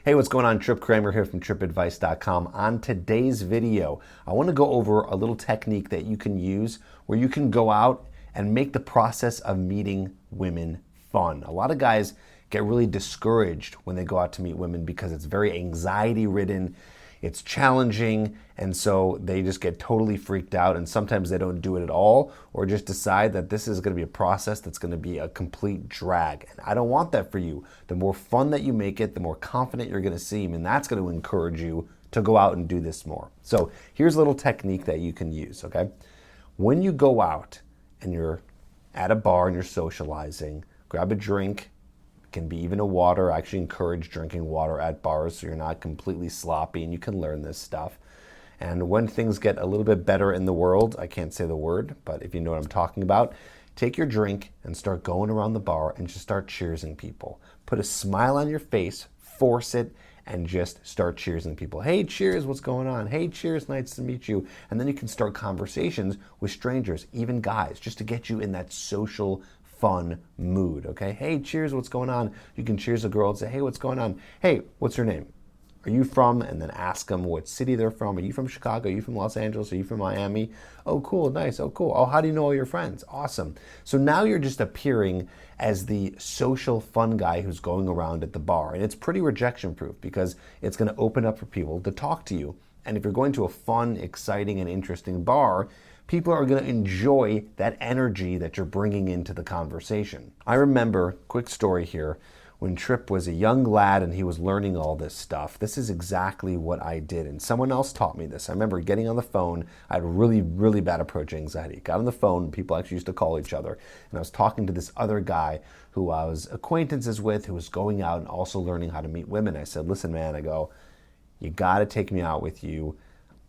Hey, what's going on? Tripp Kramer here from trippadvice.com. On today's video, I want to go over a little technique that you can use where you can go out and make the process of meeting women fun. A lot of guys get really discouraged when they go out to meet women because it's very anxiety-ridden, it's challenging, and so they just get totally freaked out, and sometimes they don't do it at all or just decide that this is going to be a process that's going to be a complete drag. And I don't want that for you. The more fun that you make it, the more confident you're going to seem, and that's going to encourage you to go out and do this more. So here's a little technique that you can use, okay? When you go out and you're at a bar and you're socializing, grab a drink. Can be even a water. I actually encourage drinking water at bars so you're not completely sloppy and you can learn this stuff. And when things get a little bit better in the world, I can't say the word, but if you know what I'm talking about, take your drink and start going around the bar and just start cheersing people. Put a smile on your face, force it, and just start cheersing people. Hey, cheers, what's going on? Hey, cheers, nice to meet you. And then you can start conversations with strangers, even guys, just to get you in that social fun mood, okay? Hey, cheers, what's going on? You can cheers a girl and say, hey, what's going on? Hey, what's your name? Are you from? And then ask them what city they're from. Are you from Chicago? Are you from Los Angeles? Are you from Miami? Oh, cool, nice, oh, cool. Oh, how do you know all your friends? Awesome. So now you're just appearing as the social fun guy who's going around at the bar. And it's pretty rejection proof because it's gonna open up for people to talk to you. And if you're going to a fun, exciting, and interesting bar, people are going to enjoy that energy that you're bringing into the conversation. I remember, quick story here, when Tripp was a young lad and he was learning all this stuff, this is exactly what I did. And someone else taught me this. I remember getting on the phone. I had really, really bad approach anxiety. Got on the phone, people actually used to call each other. And I was talking to this other guy who I was acquaintances with, who was going out and also learning how to meet women. I said, listen, man, I go, you got to take me out with you.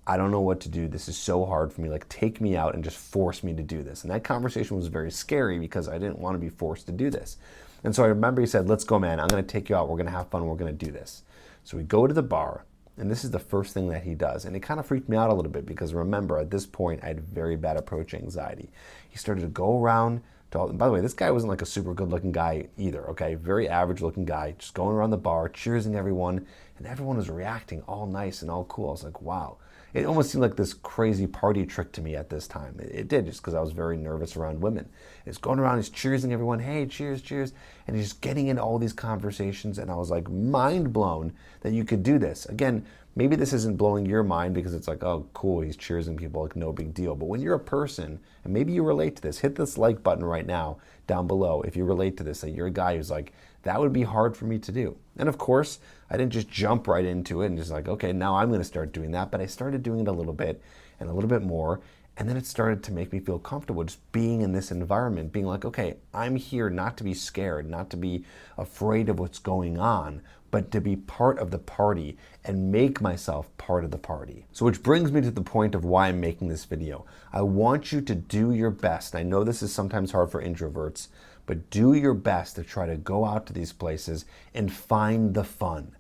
I don't know what to do. This is so hard for me. Like, take me out and just force me to do this. And that conversation was very scary because I didn't want to be forced to do this. And so I remember he said, let's go, man. I'm going to take you out. We're going to have fun. We're going to do this. So we go to the bar, and this is the first thing that he does. And it kind of freaked me out a little bit because remember, at this point, I had very bad approach anxiety. He started to go around to all, and by the way, this guy wasn't like a super good looking guy either, okay? Very average looking guy, just going around the bar, cheersing everyone, and everyone was reacting all nice and all cool. I was like, wow. It almost seemed like this crazy party trick to me at this time. It did, just because I was very nervous around women. He's going around, he's cheersing everyone, hey, cheers, cheers. And he's just getting into all these conversations, and I was like mind blown that you could do this. Again, maybe this isn't blowing your mind because it's like, oh, cool, he's cheersing people, like no big deal. But when you're a person, and maybe you relate to this, hit this like button right now down below if you relate to this, that you're a guy who's like, that would be hard for me to do. And of course, I didn't just jump right into it and just like, okay, now I'm gonna start doing that. But I started doing it a little bit and a little bit more. And then it started to make me feel comfortable just being in this environment, being like, okay, I'm here not to be scared, not to be afraid of what's going on, but to be part of the party and make myself part of the party. So which brings me to the point of why I'm making this video. I want you to do your best. I know this is sometimes hard for introverts, but do your best to try to go out to these places and find the fun.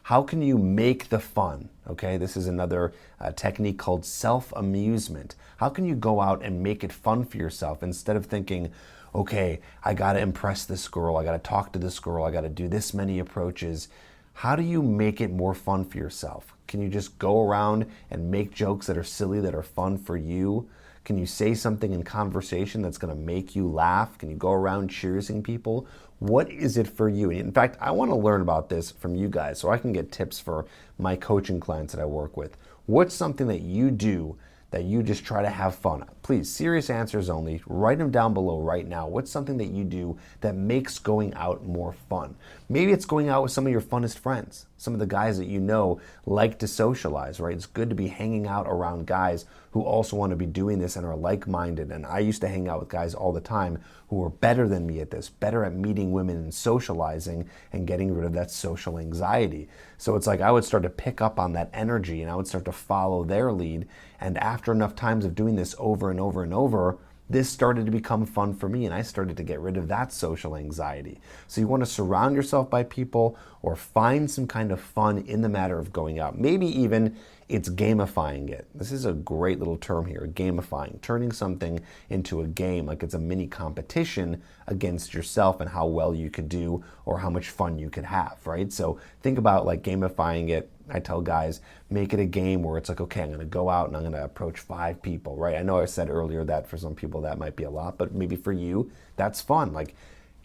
How can you make the fun? Okay, this is another technique called self-amusement. How can you go out and make it fun for yourself instead of thinking, okay, I gotta impress this girl, I gotta talk to this girl, I gotta do this many approaches. How do you make it more fun for yourself? Can you just go around and make jokes that are silly, that are fun for you? Can you say something in conversation that's gonna make you laugh? Can you go around cheersing people? What is it for you? In fact, I wanna learn about this from you guys so I can get tips for my coaching clients that I work with. What's something that you do that you just try to have fun? Please, serious answers only. Write them down below right now. What's something that you do that makes going out more fun? Maybe it's going out with some of your funnest friends, some of the guys that you know like to socialize, right? It's good to be hanging out around guys who also want to be doing this and are like-minded. And I used to hang out with guys all the time who were better than me at this, better at meeting women and socializing and getting rid of that social anxiety. So it's like I would start to pick up on that energy and I would start to follow their lead. And after enough times of doing this over and over and over, this started to become fun for me and I started to get rid of that social anxiety. So you want to surround yourself by people or find some kind of fun in the matter of going out. Maybe even It's gamifying it. This is a great little term here, gamifying, turning something into a game, like it's a mini competition against yourself and how well you could do or how much fun you could have, right? So think about like gamifying it. I tell guys, make it a game where it's like, okay, I'm gonna go out and I'm gonna approach 5 people, right? I know I said earlier that for some people that might be a lot, but maybe for you, that's fun. Like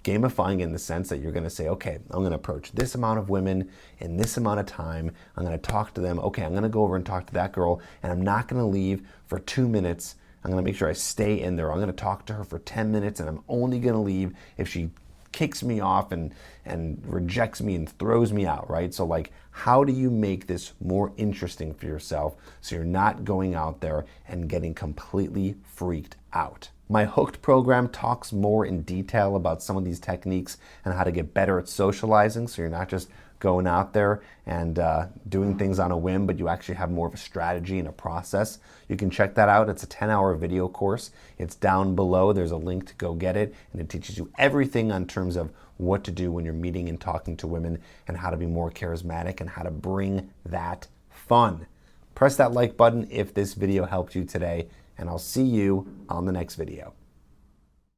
gamifying in the sense that you're gonna say, okay, I'm gonna approach this amount of women in this amount of time. I'm gonna talk to them. Okay, I'm gonna go over and talk to that girl and I'm not gonna leave for 2 minutes. I'm gonna make sure I stay in there. I'm gonna talk to her for 10 minutes and I'm only gonna leave if she kicks me off and rejects me and throws me out, right? So like, how do you make this more interesting for yourself so you're not going out there and getting completely freaked out? My Hooked program talks more in detail about some of these techniques and how to get better at socializing so you're not just going out there and doing things on a whim, but you actually have more of a strategy and a process. You can check that out. It's a 10-hour video course. It's down below. There's a link to go get it, and it teaches you everything on terms of what to do when you're meeting and talking to women and how to be more charismatic and how to bring that fun. Press that like button if this video helped you today, and I'll see you on the next video.